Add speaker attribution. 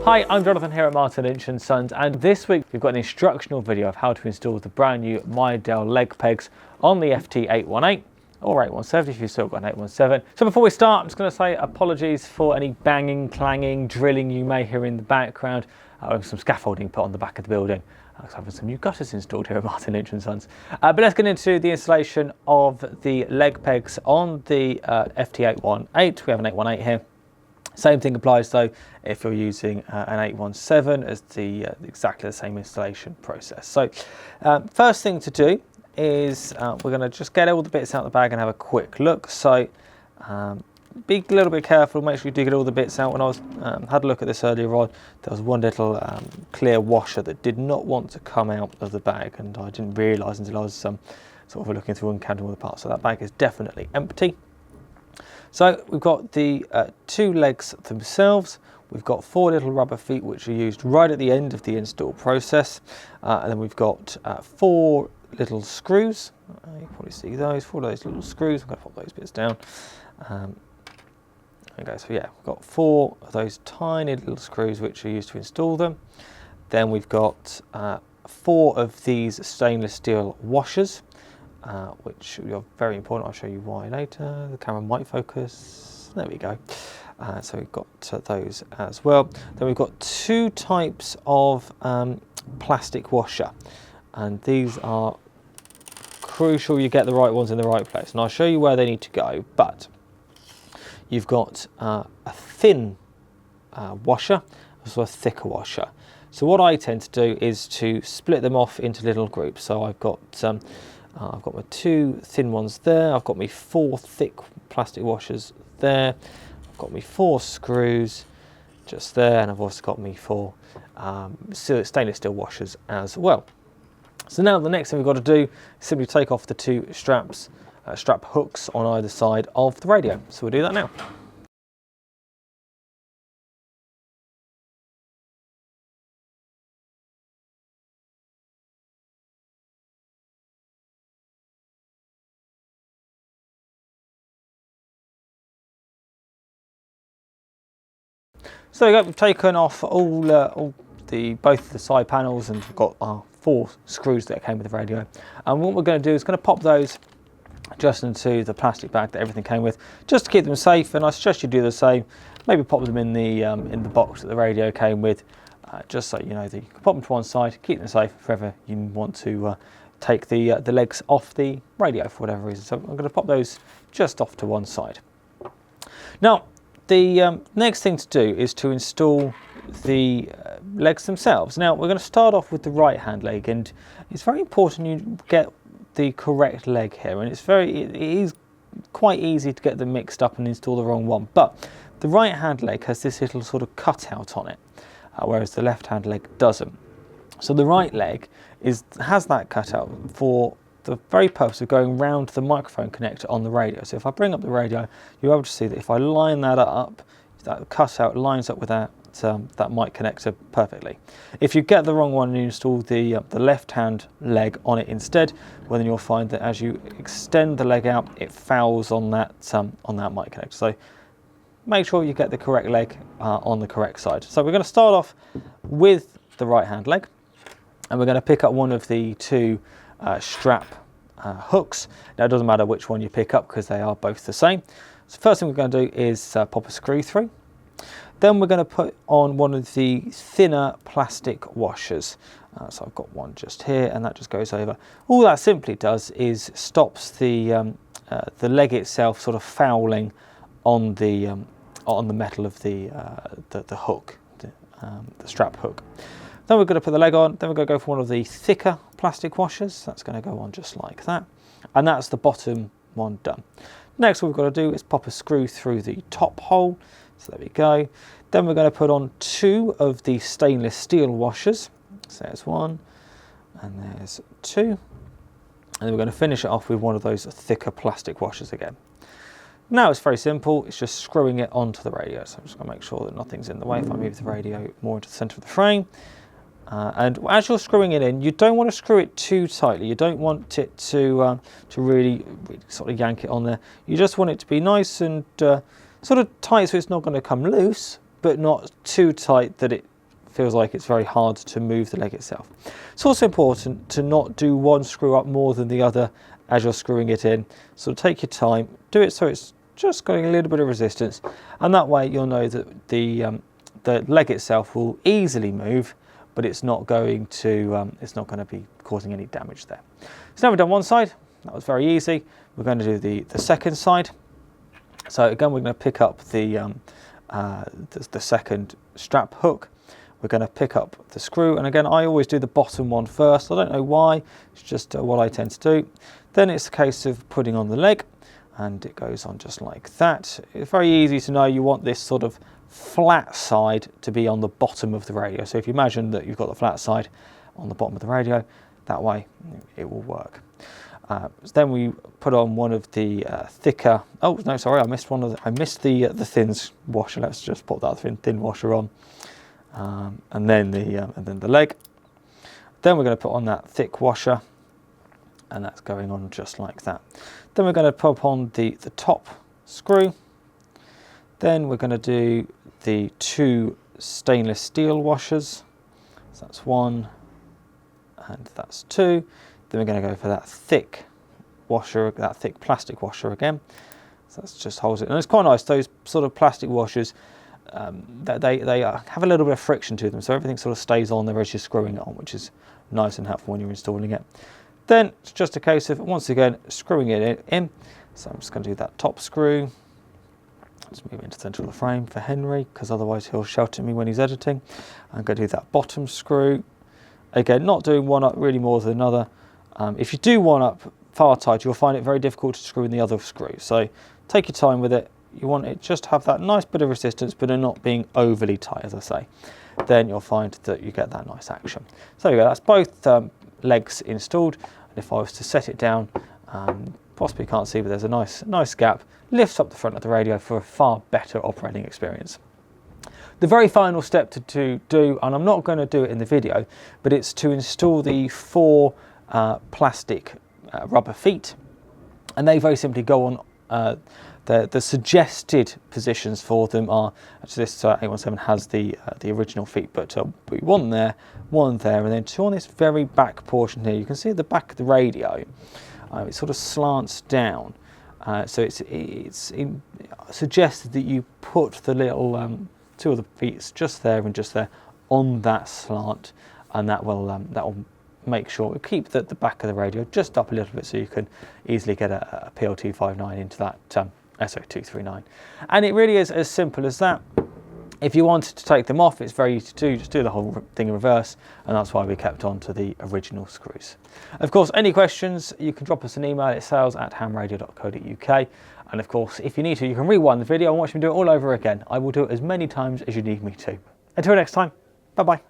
Speaker 1: Hi, I'm Jonathan here at Martin Lynch & Sons, and this week we've got an instructional video of how to install the brand new MyDEL leg pegs on the FT818 or 817 if you've still got an 817. So before we start, I'm just going to say apologies for any banging, clanging, drilling you may hear in the background. Some scaffolding put on the back of the building. I'm having some new gutters installed here at Martin Lynch & Sons. But let's get into the installation of the leg pegs on the FT818. We have an 818 here. Same thing applies though if you're using an 817 as exactly the same installation process. So first thing to do is we're going to just get all the bits out of the bag and have a quick look. So be a little bit careful, make sure you do get all the bits out. When I was had a look at this earlier on, there was one little clear washer that did not want to come out of the bag, and I didn't realise until I was sort of looking through and counting all the parts. So that bag is definitely empty. So we've got the two legs themselves. We've got 4 little rubber feet which are used right at the end of the install process, and then we've got 4 little screws. You can probably see those, 4 of those little screws. I'm going to pop those bits down. There we go. So yeah, we've got 4 of those tiny little screws which are used to install them. Then we've got 4 of these stainless steel washers, which are very important. I'll show you why later. The camera might focus. There we go. So we've got those as well. Then we've got 2 types of plastic washer, and these are crucial you get the right ones in the right place. And I'll show you where they need to go. But you've got a thin washer as well as a thicker washer. So what I tend to do is to split them off into little groups. So I've got my 2 thin ones there. I've got my 4 thick plastic washers there. I've got my 4 screws just there, and I've also got my 4 stainless steel washers as well. So now the next thing we've got to do is simply take off the 2 strap hooks on either side of the radio. So we'll do that now. So there you go, we've taken off both the side panels, and we've got our 4 screws that came with the radio. And what we're going to do is going to pop those just into the plastic bag that everything came with, just to keep them safe. And I suggest you do the same. Maybe pop them in the box that the radio came with, just so you know that you can pop them to one side, keep them safe if ever you want to take the legs off the radio for whatever reason. So I'm going to pop those just off to one side. Now, the next thing to do is to install the legs themselves. Now we're going to start off with the right hand leg, and it's very important you get the correct leg here, and it is quite easy to get them mixed up and install the wrong one. But the right hand leg has this little sort of cutout on it, whereas the left hand leg doesn't. So the right leg has that cutout for the very purpose of going round the microphone connector on the radio. So if I bring up the radio, you're able to see that if I line that up, that cutout lines up with that mic connector perfectly. If you get the wrong one and you install the left hand leg on it instead, well then you'll find that as you extend the leg out, it fouls on that mic connector. So make sure you get the correct leg on the correct side. So we're going to start off with the right hand leg, and we're going to pick up one of the 2 strap hooks. Now it doesn't matter which one you pick up because they are both the same. So first thing we're going to do is pop a screw through. Then we're going to put on one of the thinner plastic washers. So I've got one just here, and that just goes over. All that simply does is stops the leg itself sort of fouling on the metal of the hook, the strap hook. Then we're going to put the leg on. Then we're going to go for one of the thicker plastic washers. That's going to go on just like that, and that's the bottom one done. Next, what we've got to do is pop a screw through the top hole. So there we go. Then we're going to put on 2 of the stainless steel washers. So there's 1, and there's 2. And then we're going to finish it off with one of those thicker plastic washers again. Now it's very simple. It's just screwing it onto the radio. So I'm just going to make sure that nothing's in the way if I move the radio more into the center of the frame. And as you're screwing it in, you don't want to screw it too tightly. You don't want it to really sort of yank it on there. You just want it to be nice and sort of tight, so it's not going to come loose, but not too tight that it feels like it's very hard to move the leg itself. It's also important to not do one screw up more than the other as you're screwing it in. So take your time, do it so it's just got a little bit of resistance, and that way you'll know that the leg itself will easily move, but it's not going to be causing any damage there. So now we've done one side. That was very easy. We're going to do the second side. So again, we're going to pick up the second strap hook. We're going to pick up the screw, and again, I always do the bottom one first. I don't know why, it's just what I tend to do. Then it's a case of putting on the leg, and it goes on just like that. It's very easy to know you want this sort of flat side to be on the bottom of the radio. So if you imagine that you've got the flat side on the bottom of the radio, that way it will work. Then we put on one of the thicker. Oh no, sorry, I missed one of the. I missed the thins washer. Let's just put that thin washer on, and then the leg. Then we're going to put on that thick washer, and that's going on just like that. Then we're going to pop on the top screw. Then we're going to do the 2 stainless steel washers. So that's 1, and that's 2. Then we're going to go for that thick washer, that thick plastic washer again. So that just holds it, and it's quite nice. Those sort of plastic washers, they have a little bit of friction to them, so everything sort of stays on there as you're screwing it on, which is nice and helpful when you're installing it. Then it's just a case of, once again, screwing it in. So I'm just going to do that top screw. Let's move into the centre of the frame for Henry, because otherwise he'll shout at me when he's editing. I'm going to do that bottom screw. Again, not doing one up really more than another. If you do one up far tight, you'll find it very difficult to screw in the other screw. So take your time with it. You want it just to have that nice bit of resistance, but not being overly tight, as I say. Then you'll find that you get that nice action. So there you go, that's both legs installed. And if I was to set it down, possibly can't see, but there's a nice gap, lifts up the front of the radio for a far better operating experience. The very final step to do, and I'm not going to do it in the video, but it's to install the 4 plastic rubber feet, and they very simply go on. The suggested positions for them are, actually this 817 has the original feet, but we want there, 1 there, and then 2 on this very back portion here. You can see at the back of the radio, it sort of slants down, so it's suggested that you put the little 2 of the feet just there and just there on that slant, and that will make sure it keep the back of the radio just up a little bit, so you can easily get a PL259 into that SO239. And it really is as simple as that. If you wanted to take them off, it's very easy to do. Just do the whole thing in reverse, and that's why we kept on to the original screws. Of course, any questions, you can drop us an email at sales@hamradio.co.uk. And of course, if you need to, you can rewind the video and watch me do it all over again. I will do it as many times as you need me to. Until next time, bye-bye.